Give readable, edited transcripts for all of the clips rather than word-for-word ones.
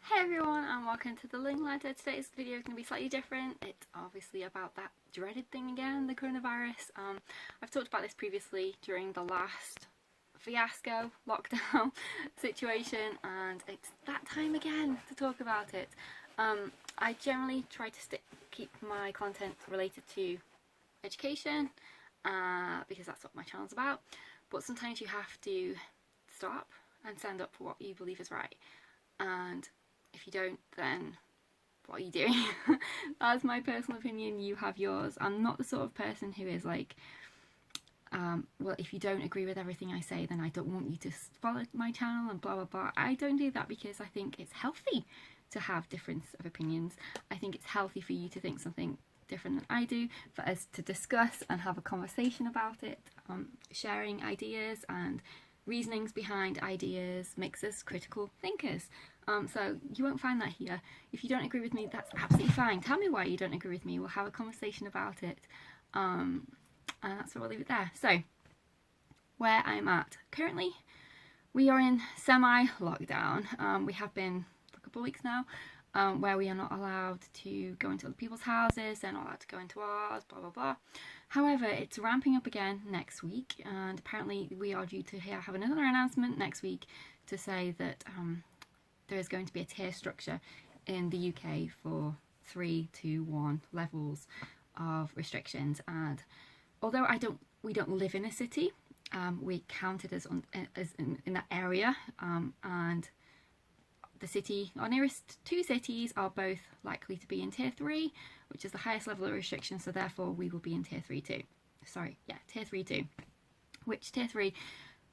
Hey everyone, and welcome to the Learning Ladder. Today's video is going to be slightly different. It's obviously about that dreaded thing again, the coronavirus. I've talked about this previously during the last fiasco lockdown situation, and it's that time again to talk about it. I generally try to keep my content related to education because that's what my channel's about, but sometimes you have to stop and stand up for what you believe is right. And if you don't, then what are you doing? That's my personal opinion, you have yours. I'm not the sort of person who is like, well, if you don't agree with everything I say, then I don't want you to follow my channel and blah blah blah. I don't do that because I think it's healthy to have difference of opinions. I think it's healthy for you to think something different than I do, for us to discuss and have a conversation about it. Sharing ideas and reasonings behind ideas makes us critical thinkers. So you won't find that here. If you don't agree with me, that's absolutely fine. Tell me why you don't agree with me. We'll have a conversation about it. And that's where we'll leave it there. So, where I'm at currently, we are in semi-lockdown. We have been for a couple of weeks now, where we are not allowed to go into other people's houses. They're not allowed to go into ours, blah, blah, blah. However, it's ramping up again next week, and apparently we are due to have another announcement next week to say that there is going to be a tier structure in the UK for 3, 2, 1 levels of restrictions. And although we don't live in a city, we counted as in that area, and the city, our nearest two cities, are both likely to be in tier 3, which is the highest level of restriction, so therefore we will be in tier 3 too. Tier 3 too. Which tier 3,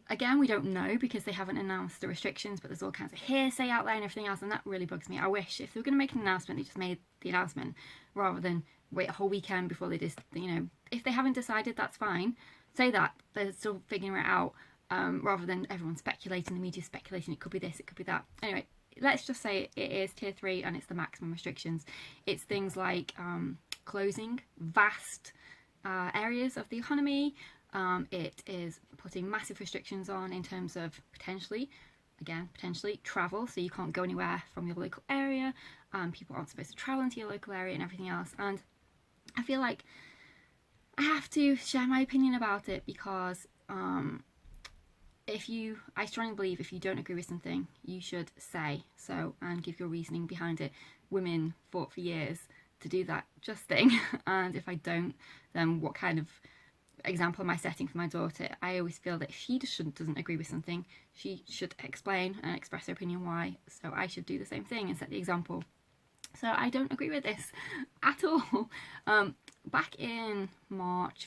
again, we don't know because they haven't announced the restrictions, but there's all kinds of hearsay out there and everything else, and that really bugs me. I wish if they were going to make an announcement, they just made the announcement rather than wait a whole weekend before they just, if they haven't decided, that's fine. Say that they're still figuring it out, rather than everyone speculating, the media speculating, it could be this, it could be that. Anyway, let's just say it is tier 3 and it's the maximum restrictions. It's things like closing vast areas of the economy. It is putting massive restrictions on in terms of potentially travel, so you can't go anywhere from your local area. People aren't supposed to travel into your local area and everything else. And I feel like I have to share my opinion about it because I strongly believe if you don't agree with something, you should say so and give your reasoning behind it. Women fought for years to do that just thing, and if I don't, then what kind of example am I setting for my daughter? I always feel that if she doesn't agree with something, she should explain and express her opinion why, so I should do the same thing and set the example. So I don't agree with this at all. Back in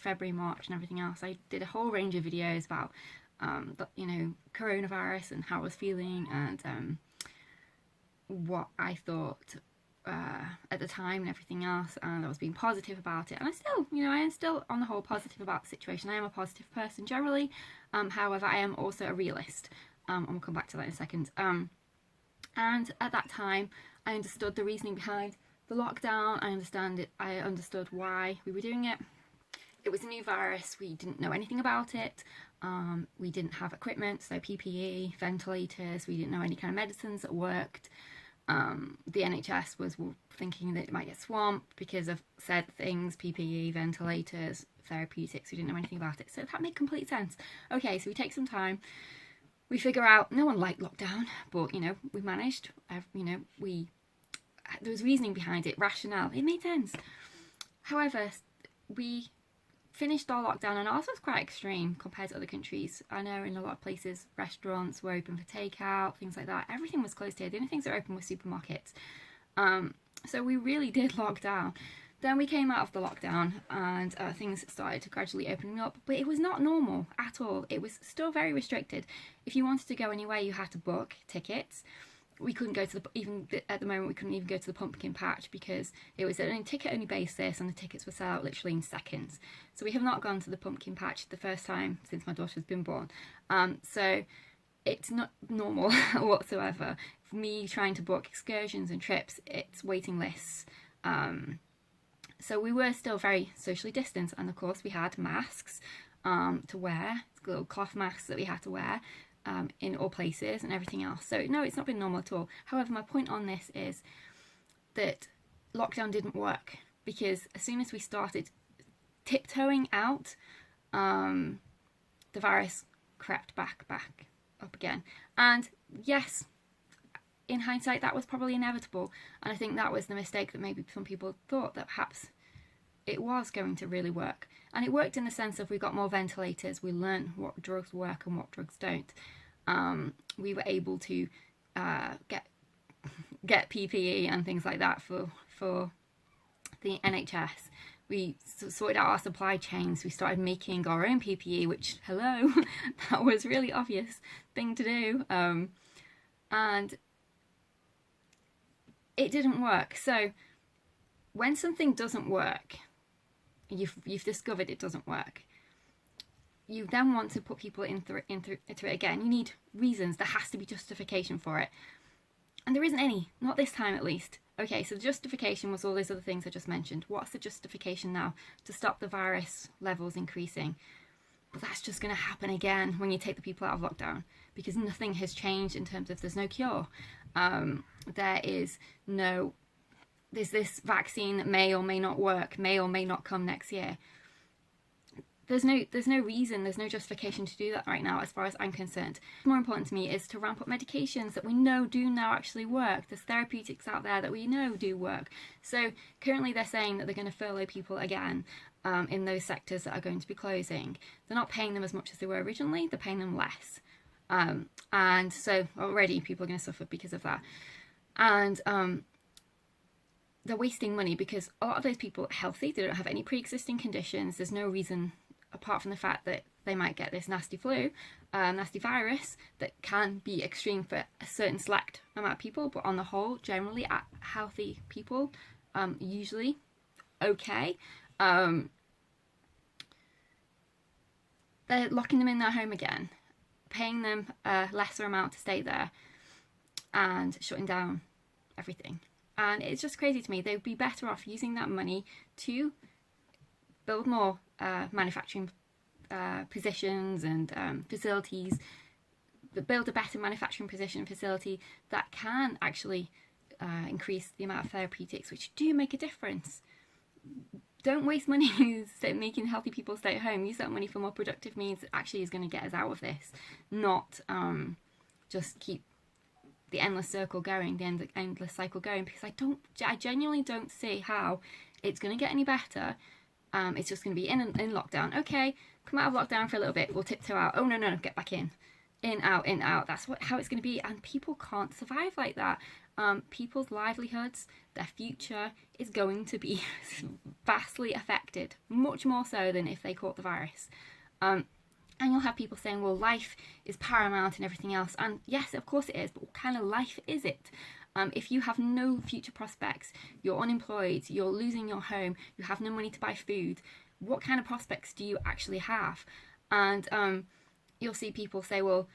February, March and everything else, I did a whole range of videos about coronavirus and how I was feeling and what I thought at the time and everything else, and I was being positive about it, and I am still on the whole positive about the situation. I am a positive person generally, however I am also a realist, and we'll come back to that in a second. And at that time I understood the reasoning behind the lockdown. I understood why we were doing it. It was a new virus, we didn't know anything about it. We didn't have equipment, so PPE, ventilators, we didn't know any kind of medicines that worked. The NHS was thinking that it might get swamped because of said things, PPE, ventilators, therapeutics, we didn't know anything about it. So that made complete sense. Okay, so we take some time, we figure out, no one liked lockdown, but we managed, there was reasoning behind it, rationale, it made sense. However, we finished our lockdown, and ours was quite extreme compared to other countries. I know in a lot of places restaurants were open for takeout, things like that. Everything was closed here. The only things that were open were supermarkets. So we really did lock down. Then we came out of the lockdown and things started to gradually opening up, but it was not normal at all. It was still very restricted. If you wanted to go anywhere, you had to book tickets. We couldn't go to at the moment we couldn't even go to the pumpkin patch because it was a ticket only basis and the tickets were sold out literally in seconds. So we have not gone to the pumpkin patch the first time since my daughter's been born. So it's not normal whatsoever. For me trying to book excursions and trips, it's waiting lists. So we were still very socially distanced, and of course we had masks to wear, little cloth masks that we had to wear. in all places and everything else. So no, it's not been normal at all. However, my point on this is that lockdown didn't work, because as soon as we started tiptoeing out, the virus crept back up again. And yes, in hindsight, that was probably inevitable, and I think that was the mistake that maybe some people thought, that perhaps it was going to really work. And it worked in the sense of we got more ventilators, we learned what drugs work and what drugs don't. We were able to get PPE and things like that for the NHS. We sorted out our supply chains. We started making our own PPE, which, hello, that was a really obvious thing to do. And it didn't work. So when something doesn't work, you've discovered it doesn't work, you then want to put people into it again. You need reasons. There has to be justification for it. And there isn't any, not this time at least. Okay, so the justification was all those other things I just mentioned. What's the justification now? To stop the virus levels increasing. But that's just going to happen again when you take the people out of lockdown, because nothing has changed in terms of there's no cure. There's this vaccine that may or may not work, may or may not come next year. There's no reason, there's no justification to do that right now, as far as I'm concerned. More important to me is to ramp up medications that we know do now actually work. There's therapeutics out there that we know do work. So currently they're saying that they're going to furlough people again in those sectors that are going to be closing. They're not paying them as much as they were originally, they're paying them less. And so already people are going to suffer because of that. And they're wasting money, because a lot of those people are healthy, they don't have any pre-existing conditions. There's no reason, apart from the fact that they might get this nasty flu, nasty virus that can be extreme for a certain select amount of people, but on the whole, generally healthy people, usually okay. They're locking them in their home again, paying them a lesser amount to stay there, and shutting down everything. And it's just crazy to me. They would be better off using that money to build more manufacturing positions and facilities, build a better manufacturing position facility that can actually increase the amount of therapeutics, which do make a difference. Don't waste money making healthy people stay at home. Use that money for more productive means that actually is going to get us out of this, not just keep the endless circle going, the endless cycle going, because I genuinely don't see how it's going to get any better. It's just going to be in lockdown. Okay, come out of lockdown for a little bit, we'll tiptoe out. Oh no, get back in. In, out. That's how it's going to be, and people can't survive like that. People's livelihoods, their future is going to be vastly affected, much more so than if they caught the virus. And you'll have people saying, well, life is paramount and everything else. And yes, of course it is, but what kind of life is it? If you have no future prospects, you're unemployed, you're losing your home, you have no money to buy food, what kind of prospects do you actually have? And you'll see people say, well,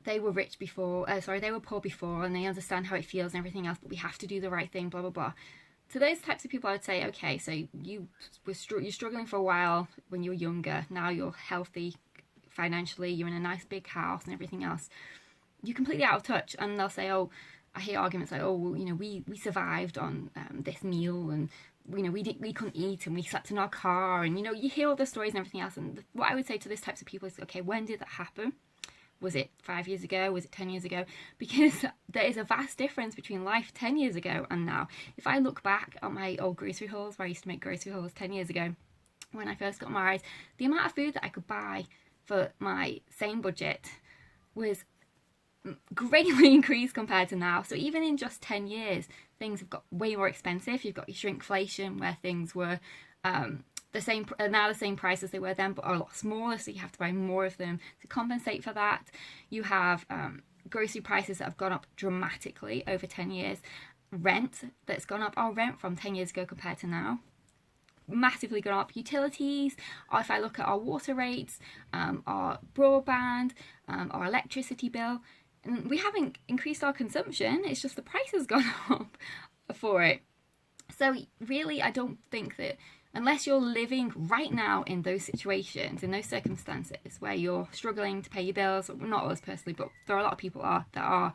they were rich before, they were poor before, and they understand how it feels and everything else, but we have to do the right thing, blah, blah, blah. To those types of people, I would say, okay, so you're struggling for a while when you were younger, now you're healthy financially, you're in a nice big house and everything else. You're completely out of touch, and they'll say, oh, I hear arguments like, oh, well, we survived on this meal, and we couldn't eat, and we slept in our car, and you hear all the stories and everything else. And what I would say to those types of people is, okay, when did that happen? Was it 5 years ago? Was it 10 years ago? Because there is a vast difference between life 10 years ago and now. If I look back at my old grocery hauls, where I used to make grocery hauls 10 years ago, when I first got married, the amount of food that I could buy for my same budget was greatly increased compared to now. So even in just 10 years, things have got way more expensive. You've got your shrinkflation, where things were the same price as they were then, but a lot smaller, so you have to buy more of them to compensate for that. You have grocery prices that have gone up dramatically over 10 years. Rent that's gone up. Our rent from 10 years ago compared to now, massively gone up. Utilities, or if I look at our water rates, our broadband, our electricity bill, and we haven't increased our consumption, it's just the price has gone up for it. So really, I don't think that unless you're living right now in those situations, in those circumstances where you're struggling to pay your bills, not us personally, but there are a lot of people that are,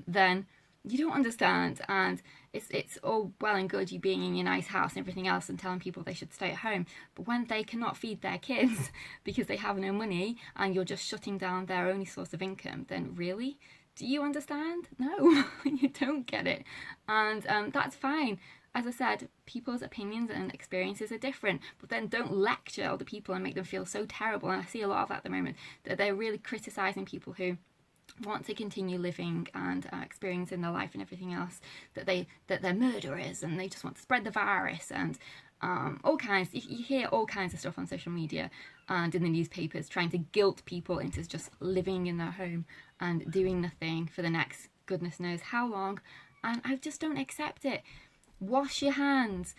then you don't understand. And it's all well and good you being in your nice house and everything else and telling people they should stay at home, but when they cannot feed their kids because they have no money and you're just shutting down their only source of income, then really, do you understand? No, you don't get it. And that's fine. As I said, people's opinions and experiences are different, but then don't lecture other people and make them feel so terrible. And I see a lot of that at the moment, that they're really criticising people who want to continue living and experiencing their life and everything else, that they're murderers and they just want to spread the virus and all kinds. You hear all kinds of stuff on social media and in the newspapers trying to guilt people into just living in their home and doing nothing for the next goodness knows how long. And I just don't accept it. Wash your hands,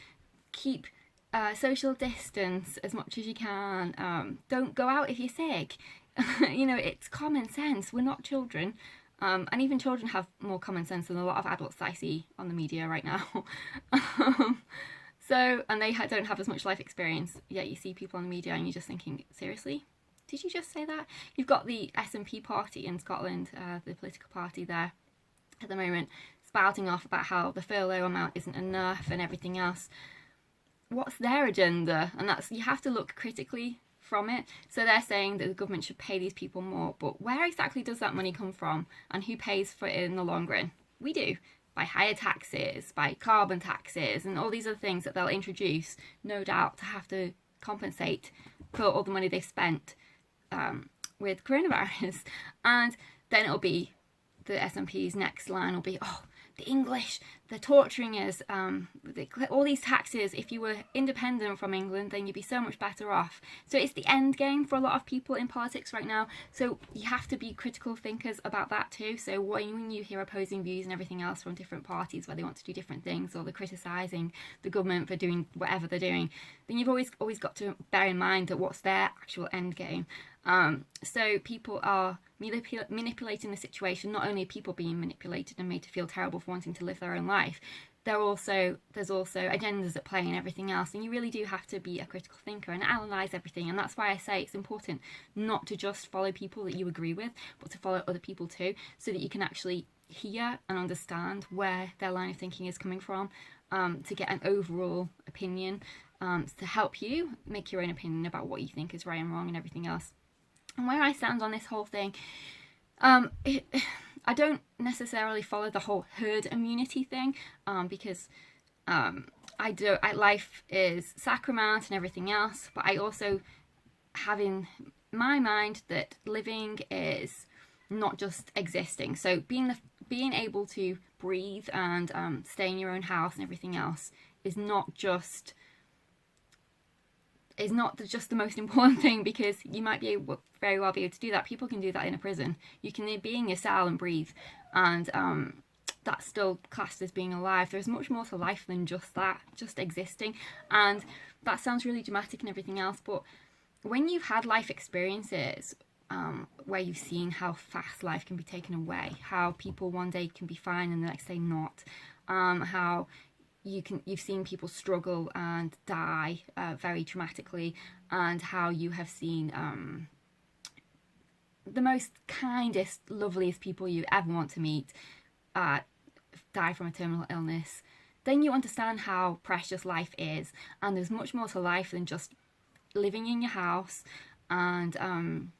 keep social distance as much as you can, don't go out if you're sick. You know, it's common sense. We're not children, and even children have more common sense than a lot of adults I see on the media right now. And they don't have as much life experience, yet you see people on the media and you're just thinking, seriously? Did you just say that? You've got the SNP party in Scotland, the political party there at the moment, spouting off about how the furlough amount isn't enough and everything else. What's their agenda? And that's, you have to look critically from it. So they're saying that the government should pay these people more, but where exactly does that money come from, and who pays for it in the long run? We do, by higher taxes, by carbon taxes, and all these other things that they'll introduce, no doubt, to have to compensate for all the money they've spent with coronavirus. And then it'll be the SNP's next line will be, oh, the English, they're torturing us, all these taxes. If you were independent from England, then you'd be so much better off. So it's the end game for a lot of people in politics right now. So you have to be critical thinkers about that too. So when you hear opposing views and everything else from different parties where they want to do different things, or they're criticising the government for doing whatever they're doing, then you've always got to bear in mind that what's their actual end game. So people are manipulating the situation. Not only are people being manipulated and made to feel terrible for wanting to live their own life, there's also agendas at play and everything else. And you really do have to be a critical thinker and analyse everything. And that's why I say it's important not to just follow people that you agree with, but to follow other people too, so that you can actually hear and understand where their line of thinking is coming from, to get an overall opinion, to help you make your own opinion about what you think is right and wrong and everything else. And where I stand on this whole thing, I don't necessarily follow the whole herd immunity thing, because life is sacrosanct and everything else, but I also have in my mind that living is not just existing. So being able to breathe and stay in your own house and everything else is not just the most important thing, because you might very well be able to do that. People can do that in a prison. You can be in your cell and breathe, and that's still classed as being alive. There's much more to life than just that, just existing. And that sounds really dramatic and everything else, but when you've had life experiences where you've seen how fast life can be taken away, how people one day can be fine and the next day not, how you've seen people struggle and die very traumatically, and how you have seen the most kindest, loveliest people you ever want to meet die from a terminal illness, then you understand how precious life is. And there's much more to life than just living in your house and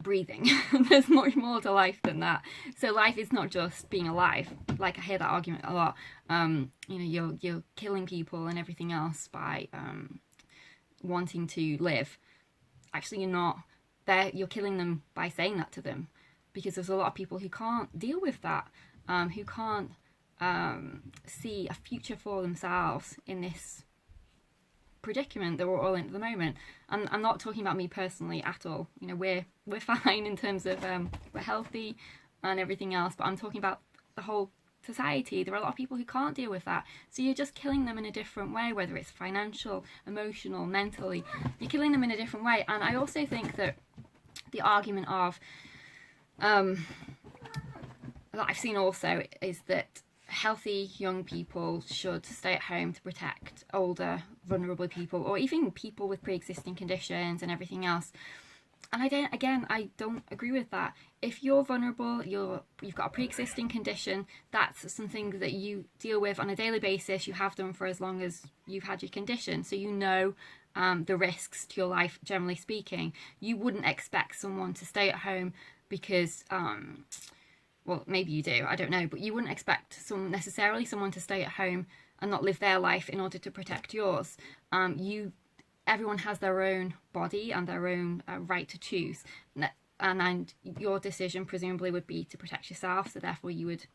breathing. There's much more to life than that. So life is not just being alive. Like, I hear that argument a lot. You're killing people and everything else by wanting to live. Actually, you're not. You're killing them by saying that to them, because there's a lot of people who can't deal with that, who can't see a future for themselves in this predicament that we're all in at the moment. And I'm not talking about me personally at all. We're fine in terms of we're healthy and everything else, but I'm talking about the whole society. There are a lot of people who can't deal with that, so you're just killing them in a different way, whether it's financial, emotional, mentally. You're killing them in a different way. And I also think that the argument of that I've seen also is that healthy young people should stay at home to protect older, vulnerable people, or even people with pre-existing conditions and everything else. And I don't agree with that. If you're vulnerable, you've got a pre-existing condition, that's something that you deal with on a daily basis. You have done for as long as you've had your condition, so you know the risks to your life, generally speaking. You wouldn't expect someone to stay at home because well, maybe you do, I don't know, but you wouldn't expect necessarily someone to stay at home and not live their life in order to protect yours. Everyone has their own body and their own right to choose, and your decision presumably would be to protect yourself, so therefore you would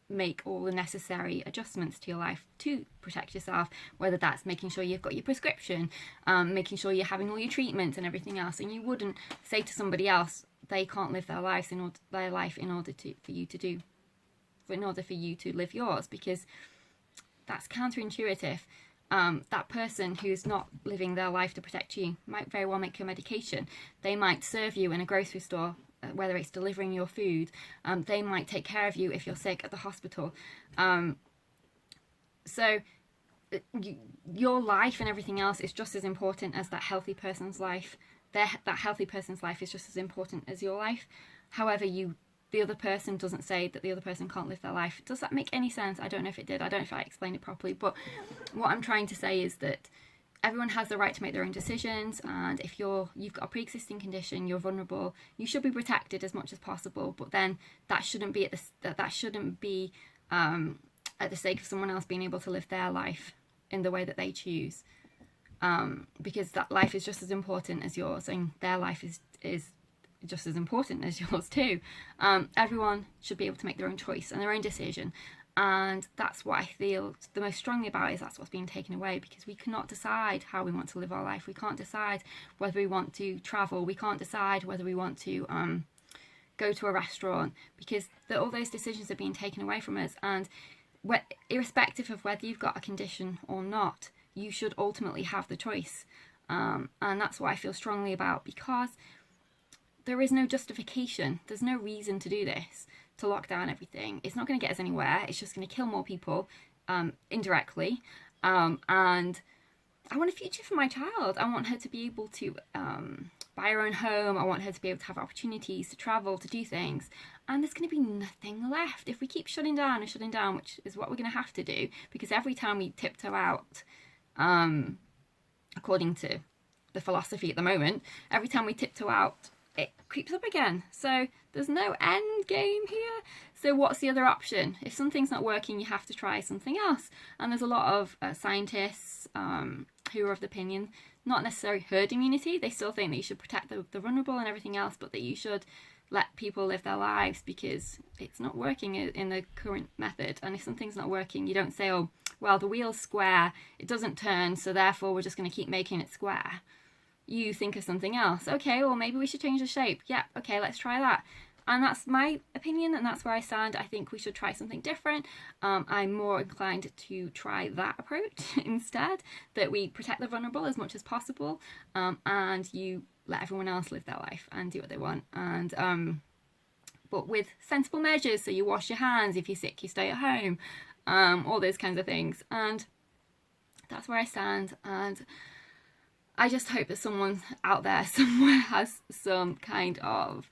make all the necessary adjustments to your life to protect yourself, whether that's making sure you've got your prescription, making sure you're having all your treatments and everything else. And you wouldn't say to somebody else they can't live their life in order for you to live yours, because that's counterintuitive. That person who's not living their life to protect you might very well make your medication. They might serve you in a grocery store, whether it's delivering your food. They might take care of you if you're sick at the hospital. So your life and everything else is just as important as that healthy person's life. That healthy person's life is just as important as your life. However, the other person doesn't say that the other person can't live their life. Does that make any sense? I don't know if it did. I don't know if I explained it properly. But what I'm trying to say is that everyone has the right to make their own decisions, and if you've got a pre-existing condition, you're vulnerable, you should be protected as much as possible. But then that shouldn't be at the sake of someone else being able to live their life in the way that they choose. Because that life is just as important as yours, and their life is just as important as yours too. Everyone should be able to make their own choice and their own decision, and that's what I feel the most strongly about, is that's what's being taken away, because we cannot decide how we want to live our life. We can't decide whether we want to travel. We can't decide whether we want to go to a restaurant, because all those decisions are being taken away from us. And irrespective of whether you've got a condition or not, you should ultimately have the choice. And that's what I feel strongly about, because there is no justification. There's no reason to do this, to lock down everything. It's not going to get us anywhere. It's just going to kill more people indirectly. And I want a future for my child. I want her to be able to buy her own home. I want her to be able to have opportunities to travel, to do things. And there's going to be nothing left if we keep shutting down, which is what we're going to have to do, because every time we tiptoe out, according to the philosophy at the moment, every time we tiptoe out, it creeps up again. So there's no end game here. So what's the other option? If something's not working, you have to try something else. And there's a lot of scientists who are of the opinion, not necessarily herd immunity, they still think that you should protect the vulnerable and everything else, but that you should let people live their lives, because it's not working in the current method. And if something's not working, you don't say, oh, well, the wheel's square, it doesn't turn, so therefore we're just going to keep making it square. You think of something else. Okay, well, maybe we should change the shape. Yeah, okay, let's try that. And that's my opinion, and that's where I stand. I think we should try something different. I'm more inclined to try that approach instead, that we protect the vulnerable as much as possible, and you let everyone else live their life and do what they want. And but with sensible measures, so you wash your hands, if you're sick, you stay at home, all those kinds of things. And that's where I stand. And I just hope that someone out there somewhere has some kind of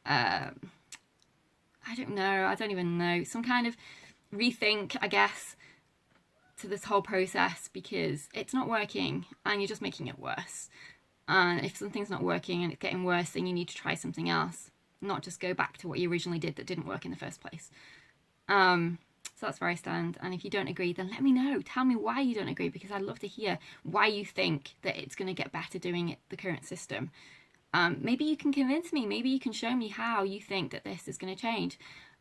I don't even know, some kind of rethink, I guess, to this whole process, because it's not working and you're just making it worse. And if something's not working and it's getting worse, then you need to try something else, not just go back to what you originally did that didn't work in the first place. So that's where I stand. And if you don't agree, then let me know. Tell me why you don't agree, because I'd love to hear why you think that it's going to get better doing it, the current system. Maybe you can convince me. Maybe you can show me how you think that this is going to change.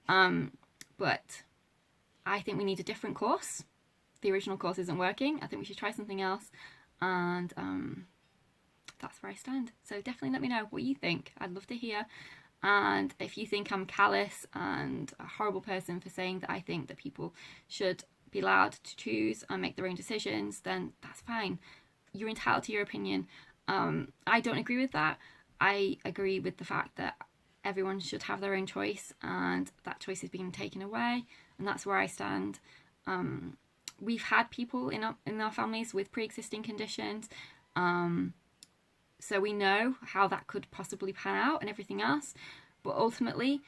But I think we need a different course. The original course isn't working. I think we should try something else. And that's where I stand. So definitely let me know what you think. I'd love to hear. And if you think I'm callous and a horrible person for saying that I think that people should be allowed to choose and make their own decisions, then that's fine. You're entitled to your opinion. I don't agree with that. I agree with the fact that everyone should have their own choice, and that choice is being taken away. and that's where I stand. We've had people in our families with pre-existing conditions, so we know how that could possibly pan out and everything else, but ultimately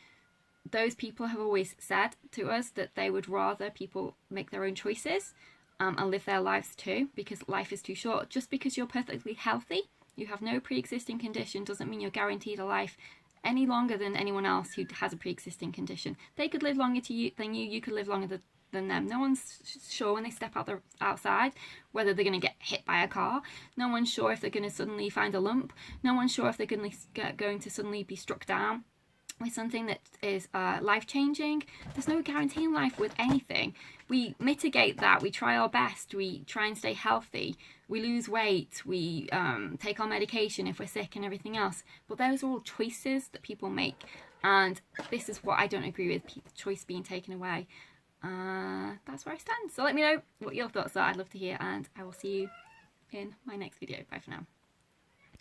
those people have always said to us that they would rather people make their own choices and live their lives too, because life is too short. Just because you're perfectly healthy, you have no pre-existing condition, doesn't mean you're guaranteed a life any longer than anyone else who has a pre-existing condition. They could live longer than you could live longer than them. No one's sure when they step outside whether they're going to get hit by a car. No one's sure if they're going to suddenly find a lump. No one's sure if they're going to suddenly be struck down with something that is life-changing. There's no guarantee in life with anything. We mitigate that. We try our best. We try and stay healthy. We lose weight. We take our medication if we're sick and everything else. But those are all choices that people make. And this is what I don't agree with, choice being taken away. That's where I stand. So let me know what your thoughts are. I'd love to hear, and I will see you in my next video. Bye for now.